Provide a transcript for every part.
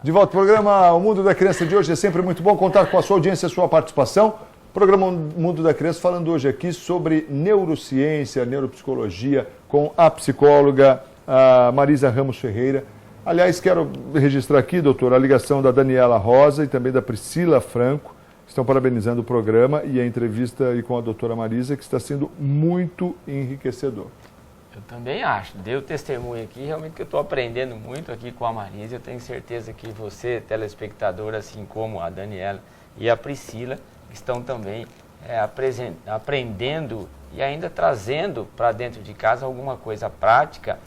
De volta ao programa O Mundo da Criança de hoje. É sempre muito bom contar com a sua audiência e a sua participação. Programa Mundo da Criança falando hoje aqui sobre neurociência, neuropsicologia, com a psicóloga Marisa Ramos Ferreira. Aliás, quero registrar aqui, doutor, a ligação da Daniela Rosa e também da Priscila Franco, que estão parabenizando o programa e a entrevista aí com a doutora Marisa, que está sendo muito enriquecedor. Eu também acho. Dei o testemunho aqui, realmente que eu estou aprendendo muito aqui com a Marisa. Eu tenho certeza que você, telespectador, assim como a Daniela e a Priscila, estão também aprendendo e ainda trazendo para dentro de casa alguma coisa prática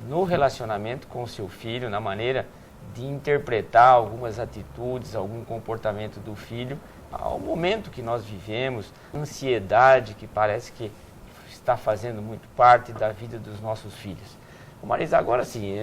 no relacionamento com o seu filho, na maneira de interpretar algumas atitudes, algum comportamento do filho, ao momento que nós vivemos, ansiedade que parece que está fazendo muito parte da vida dos nossos filhos. Marisa, agora sim,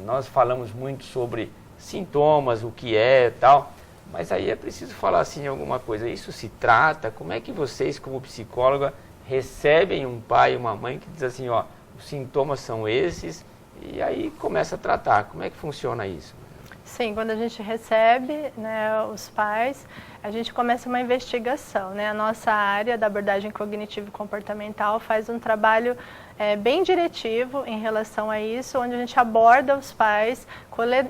nós falamos muito sobre sintomas, o que é tal, mas aí é preciso falar assim alguma coisa. Isso se trata, como é que vocês como psicóloga recebem um pai e uma mãe que diz assim, ó, os sintomas são esses, e aí começa a tratar. Como é que funciona isso? Sim, quando a gente recebe, né, os pais, a gente começa uma investigação, né? A nossa área da abordagem cognitivo e comportamental faz um trabalho bem diretivo em relação a isso, onde a gente aborda os pais,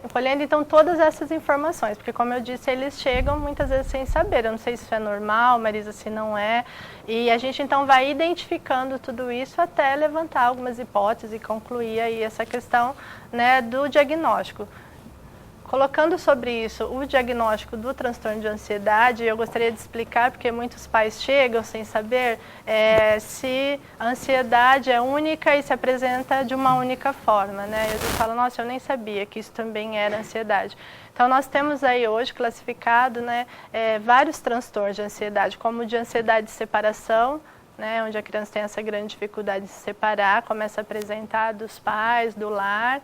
colhendo então todas essas informações, porque como eu disse, eles chegam muitas vezes sem saber, eu não sei se isso é normal, Marisa, se não é, e a gente então vai identificando tudo isso até levantar algumas hipóteses e concluir aí essa questão, né, do diagnóstico. Colocando sobre isso o diagnóstico do transtorno de ansiedade, eu gostaria de explicar, porque muitos pais chegam sem saber se a ansiedade é única e se apresenta de uma única forma, né? Eles falam, nossa, eu nem sabia que isso também era ansiedade. Então, nós temos aí hoje classificado, né, vários transtornos de ansiedade, como o de ansiedade de separação, né, onde a criança tem essa grande dificuldade de se separar, começa a apresentar dos pais, do lar,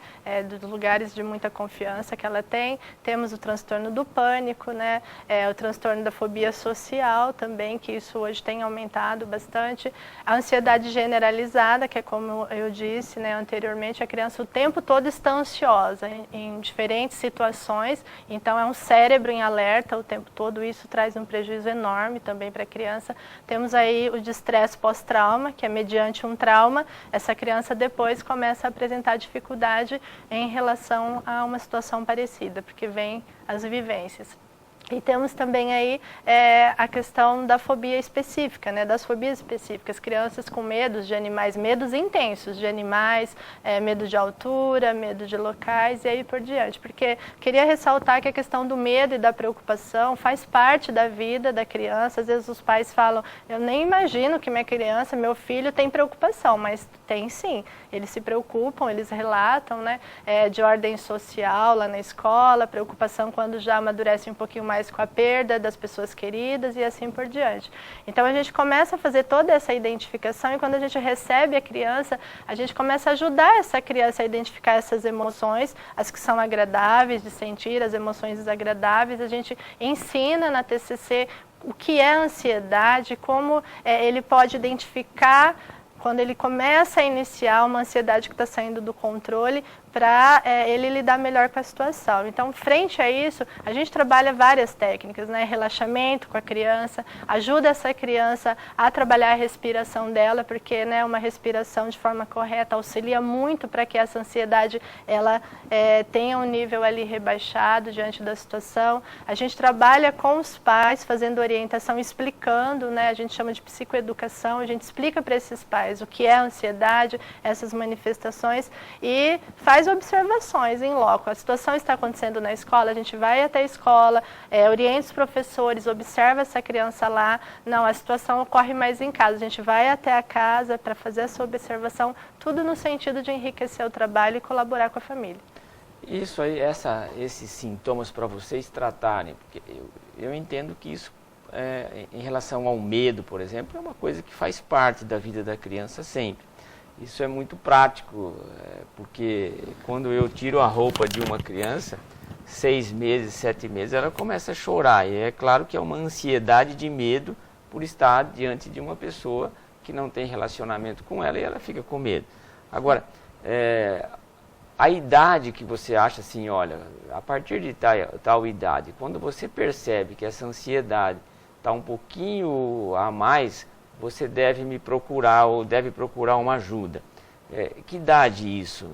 dos lugares de muita confiança que ela tem. Temos o transtorno do pânico, né, o transtorno da fobia social também, que isso hoje tem aumentado bastante. A ansiedade generalizada, que é como eu disse, né, anteriormente, a criança o tempo todo está ansiosa em diferentes situações, então é um cérebro em alerta o tempo todo, isso traz um prejuízo enorme também para a criança. Temos aí o de estresse pós-trauma, que é mediante um trauma, essa criança depois começa a apresentar dificuldade em relação a uma situação parecida, porque vem as vivências. E temos também aí a questão da fobia específica, né, das fobias específicas, crianças com medos de animais, medos intensos de animais, medo de altura, medo de locais e aí por diante. Porque queria ressaltar que a questão do medo e da preocupação faz parte da vida da criança. Às vezes os pais falam, eu nem imagino que minha criança, meu filho tem preocupação, mas tem sim. Eles se preocupam, eles relatam, né, de ordem social lá na escola, preocupação quando já amadurece um pouquinho mais com a perda das pessoas queridas e assim por diante. Então a gente começa a fazer toda essa identificação e quando a gente recebe a criança, a gente começa a ajudar essa criança a identificar essas emoções, as que são agradáveis de sentir, as emoções desagradáveis. A gente ensina na TCC o que é ansiedade, como ele pode identificar quando ele começa a iniciar uma ansiedade que está saindo do controle, para ele lidar melhor com a situação. Então, frente a isso, a gente trabalha várias técnicas, né? Relaxamento com a criança, ajuda essa criança a trabalhar a respiração dela, porque, né, uma respiração de forma correta auxilia muito para que essa ansiedade ela tenha um nível ali rebaixado diante da situação. A gente trabalha com os pais, fazendo orientação, explicando, né? A gente chama de psicoeducação, a gente explica para esses pais o que é a ansiedade, essas manifestações, e faz observações em loco. A situação está acontecendo na escola, a gente vai até a escola, orienta os professores, observa essa criança lá. Não, a situação ocorre mais em casa. A gente vai até a casa para fazer essa observação, tudo no sentido de enriquecer o trabalho e colaborar com a família. Isso aí, esses sintomas para vocês tratarem, porque eu entendo que isso, em relação ao medo, por exemplo, é uma coisa que faz parte da vida da criança sempre. Isso é muito prático, porque quando eu tiro a roupa de uma criança, 6 meses, 7 meses, ela começa a chorar. E é claro que é uma ansiedade de medo por estar diante de uma pessoa que não tem relacionamento com ela e ela fica com medo. Agora, a idade que você acha assim, olha, a partir de tal idade, quando você percebe que essa ansiedade está um pouquinho a mais, você deve me procurar ou deve procurar uma ajuda. Que idade isso?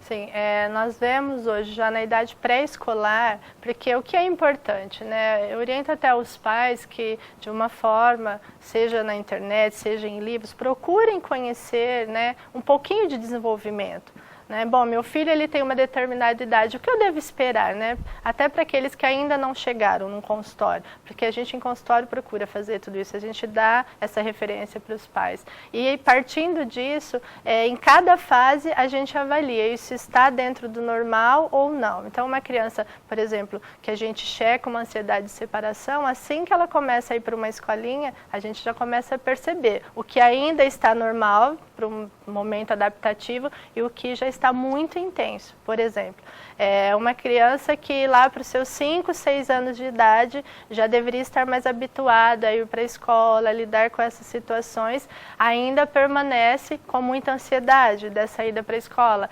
Sim, nós vemos hoje já na idade pré-escolar, porque o que é importante, né? Eu oriento até os pais que, de uma forma, seja na internet, seja em livros, procurem conhecer, né, um pouquinho de desenvolvimento. Né? Bom, meu filho ele tem uma determinada idade, o que eu devo esperar? Né? Até para aqueles que ainda não chegaram num consultório, porque a gente em consultório procura fazer tudo isso, a gente dá essa referência para os pais. E partindo disso, em cada fase a gente avalia isso está dentro do normal ou não. Então uma criança, por exemplo, que a gente checa uma ansiedade de separação, assim que ela começa a ir para uma escolinha, a gente já começa a perceber o que ainda está normal para um momento adaptativo e o que já está muito intenso. Por exemplo, uma criança que lá para os seus 5, 6 anos de idade já deveria estar mais habituada a ir para a escola, a lidar com essas situações, ainda permanece com muita ansiedade dessa ida para a escola.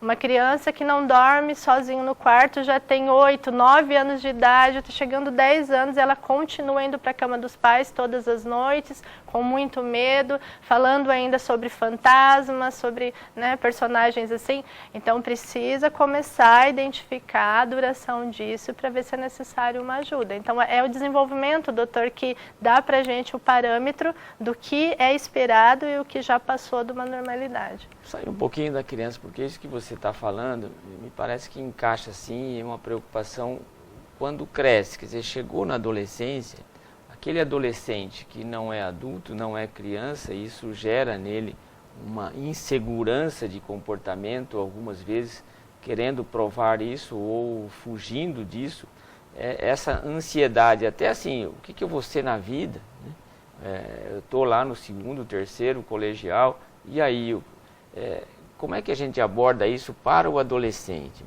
Uma criança que não dorme sozinho no quarto, já tem 8, 9 anos de idade, está chegando 10 anos, ela continua indo para a cama dos pais todas as noites, com muito medo, falando ainda sobre fantasmas, sobre, né, personagens assim. Então precisa começar a identificar a duração disso para ver se é necessário uma ajuda. Então é o desenvolvimento, doutor, que dá para a gente o parâmetro do que é esperado e o que já passou de uma normalidade. Sair um pouquinho da criança, porque isso que você está falando, me parece que encaixa assim em uma preocupação quando cresce, quer dizer, chegou na adolescência, aquele adolescente que não é adulto, não é criança, isso gera nele uma insegurança de comportamento, algumas vezes querendo provar isso ou fugindo disso, essa ansiedade, até assim, o que eu vou ser na vida? Né? Eu estou lá no 2º, 3º colegial, e aí, como é que a gente aborda isso para o adolescente?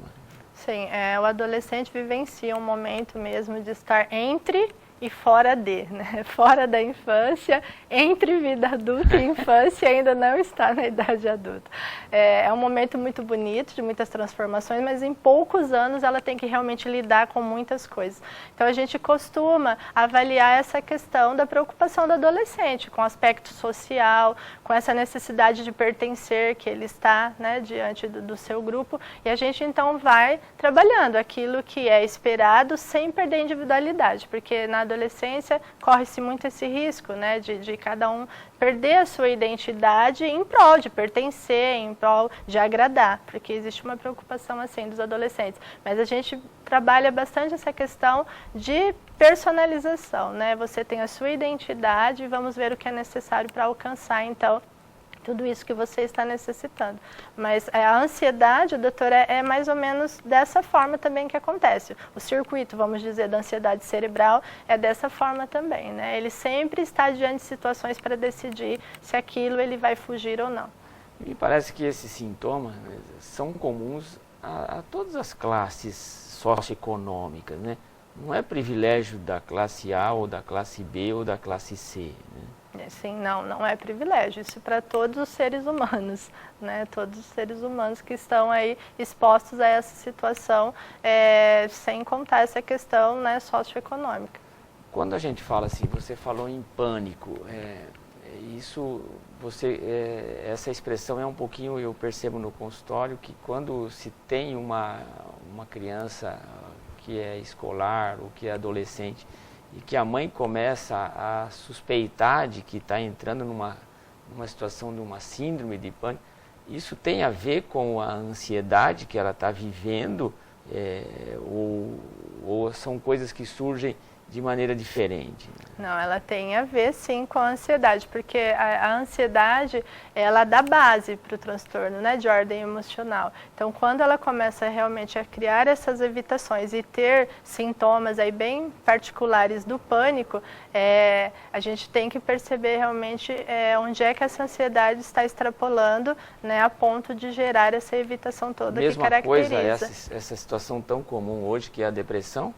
Sim, o adolescente vivencia um momento mesmo de estar entre e fora de, né? Fora da infância, entre vida adulta e infância, ainda não está na idade adulta. É um momento muito bonito, de muitas transformações, mas em poucos anos ela tem que realmente lidar com muitas coisas. Então a gente costuma avaliar essa questão da preocupação do adolescente, com o aspecto social, com essa necessidade de pertencer que ele está, né, diante do seu grupo, e a gente então vai trabalhando aquilo que é esperado sem perder a individualidade, porque na adolescência corre-se muito esse risco, né, de cada um perder a sua identidade em prol de pertencer, em prol de agradar, porque existe uma preocupação assim dos adolescentes. Mas a gente trabalha bastante essa questão de personalização, né? Você tem a sua identidade e vamos ver o que é necessário para alcançar, então, tudo isso que você está necessitando. Mas a ansiedade, doutora, é mais ou menos dessa forma também que acontece. O circuito, vamos dizer, da ansiedade cerebral é dessa forma também, né? Ele sempre está diante de situações para decidir se aquilo ele vai fugir ou não. Me parece que esses sintomas são comuns a todas as classes socioeconômicas, né? Não é privilégio da classe A ou da classe B ou da classe C, né? Sim, não é privilégio, isso para todos os seres humanos, né? Todos os seres humanos que estão aí expostos a essa situação, sem contar essa questão, né, socioeconômica. Quando a gente fala assim, você falou em pânico, essa expressão é um pouquinho, eu percebo no consultório, que quando se tem uma criança que é escolar ou que é adolescente, e que a mãe começa a suspeitar de que está entrando numa situação de uma síndrome de pânico, isso tem a ver com a ansiedade que ela está vivendo, ou são coisas que surgem de maneira diferente? Não, ela tem a ver sim com a ansiedade, porque a ansiedade, ela dá base para o transtorno, né, de ordem emocional. Então, quando ela começa realmente a criar essas evitações e ter sintomas aí bem particulares do pânico, a gente tem que perceber realmente onde é que essa ansiedade está extrapolando, né, a ponto de gerar essa evitação toda que caracteriza. Mesma coisa, essa situação tão comum hoje que é a depressão?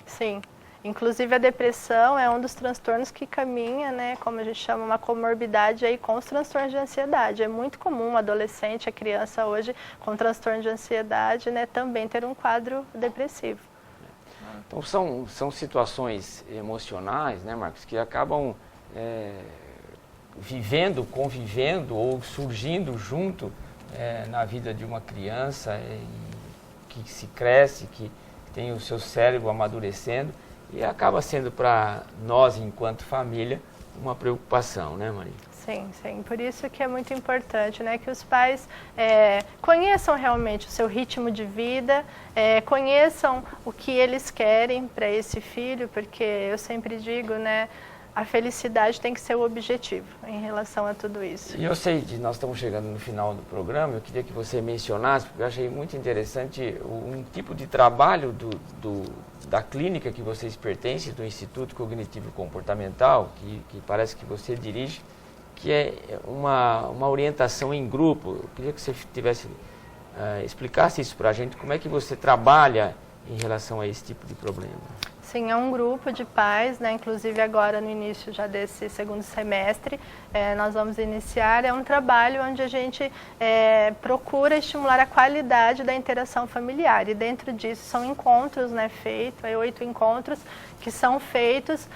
Sim. Inclusive a depressão é um dos transtornos que caminha, né, como a gente chama, uma comorbidade aí com os transtornos de ansiedade. É muito comum o adolescente, a criança hoje com transtorno de ansiedade, né, também ter um quadro depressivo. Então são situações emocionais, né, Marcos, que acabam vivendo, convivendo ou surgindo junto na vida de uma criança que se cresce, que tem o seu cérebro amadurecendo e acaba sendo para nós, enquanto família, uma preocupação, né, Maria? Sim, sim. Por isso que é muito importante, né, que os pais conheçam realmente o seu ritmo de vida, conheçam o que eles querem para esse filho, porque eu sempre digo, né, a felicidade tem que ser o objetivo em relação a tudo isso. E eu sei que nós estamos chegando no final do programa, eu queria que você mencionasse, porque eu achei muito interessante um tipo de trabalho da clínica que vocês pertencem, do Instituto Cognitivo Comportamental, que parece que você dirige, que é uma orientação em grupo. Eu queria que você explicasse isso para a gente, como é que você trabalha em relação a esse tipo de problema. Sim, é um grupo de pais, né? Inclusive agora no início já desse segundo semestre, nós vamos iniciar, é um trabalho onde a gente procura estimular a qualidade da interação familiar, e dentro disso são encontros, né, feitos, 8 encontros que são feitos,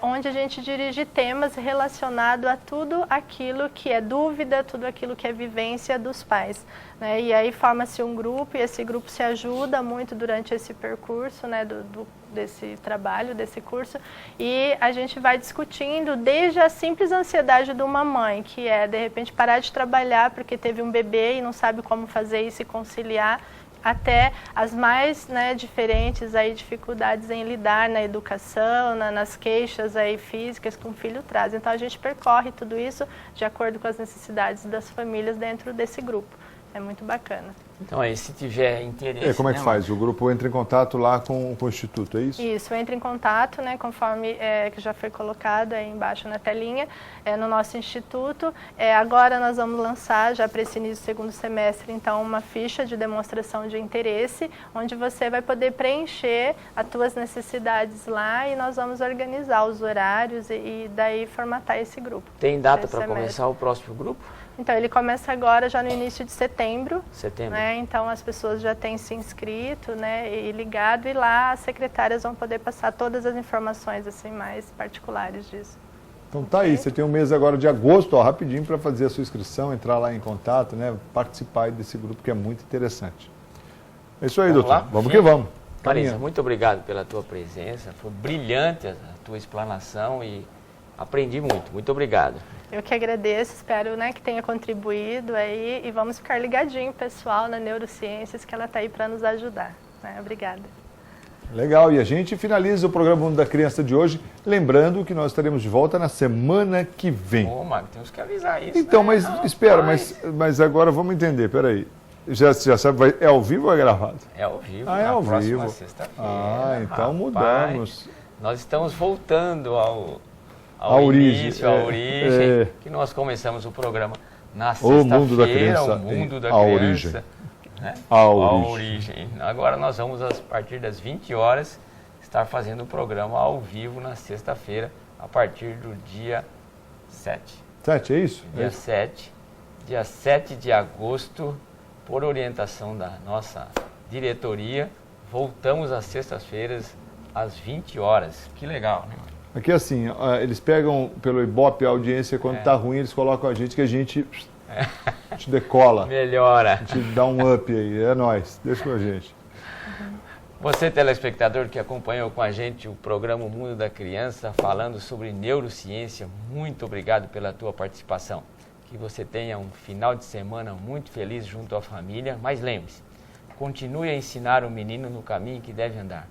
onde a gente dirige temas relacionados a tudo aquilo que é dúvida, tudo aquilo que é vivência dos pais, né? E aí forma-se um grupo, e esse grupo se ajuda muito durante esse percurso, né, desse trabalho, desse curso, e a gente vai discutindo desde a simples ansiedade de uma mãe, que é, de repente, parar de trabalhar porque teve um bebê e não sabe como fazer isso e conciliar, até as mais, né, diferentes aí, dificuldades em lidar na educação, nas queixas aí, físicas que um filho traz. Então a gente percorre tudo isso de acordo com as necessidades das famílias dentro desse grupo. É muito bacana. Então aí, se tiver interesse... como é que faz? O grupo entra em contato lá com o Instituto, é isso? Isso, entra em contato, né, conforme que já foi colocado aí embaixo na telinha, no nosso Instituto. Agora nós vamos lançar, já para esse início do segundo semestre, então, uma ficha de demonstração de interesse, onde você vai poder preencher as tuas necessidades lá, e nós vamos organizar os horários e daí formatar esse grupo. Tem data para começar o próximo grupo? Então, ele começa agora já no início de setembro. Setembro. Né? Então, as pessoas já têm se inscrito, né, e ligado, e lá as secretárias vão poder passar todas as informações assim, mais particulares disso. Então tá aí, você tem um mês agora de agosto, ó, rapidinho, para fazer a sua inscrição, entrar lá em contato, né, participar desse grupo que é muito interessante. É isso aí, vamos doutor. Lá? Vamos que vamos. Marisa, muito obrigado pela tua presença, foi brilhante a tua explanação e aprendi muito. Muito obrigado. Eu que agradeço, espero, né, que tenha contribuído aí, e vamos ficar ligadinho, pessoal, na Neurociências, que ela está aí para nos ajudar. Né? Obrigada. Legal, e a gente finaliza o programa Mundo da Criança de hoje, lembrando que nós estaremos de volta na semana que vem. Ô, Marco, temos que avisar isso. Então, né? mas espera, mas agora vamos entender, peraí. Já sabe, é ao vivo ou é gravado? É ao vivo, é ao próxima vivo. Sexta-feira. Então mudamos. Nós estamos voltando A origem, início, à origem, que nós começamos o programa na sexta-feira, o Mundo da Criança, o Mundo da a Criança. Origem. Né? A origem. Agora nós vamos, a partir das 20 horas, estar fazendo o programa ao vivo na sexta-feira, a partir do dia 7. 7, é isso? Dia 7 de agosto, por orientação da nossa diretoria, voltamos às sextas-feiras, às 20 horas. Que legal, né? Aqui assim, eles pegam pelo Ibope a audiência, quando tá ruim, eles colocam a gente, que a gente te decola. Melhora. A gente dá um up aí, é nóis, deixa com a gente. Você, telespectador, que acompanhou com a gente o programa Mundo da Criança, falando sobre neurociência, muito obrigado pela tua participação. Que você tenha um final de semana muito feliz junto à família, mas lembre-se, continue a ensinar o menino no caminho que deve andar.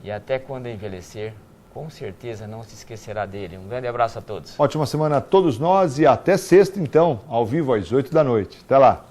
E até quando envelhecer, com certeza não se esquecerá dele. Um grande abraço a todos. Ótima semana a todos nós e até sexta, então, ao vivo às 8 da noite. Até lá.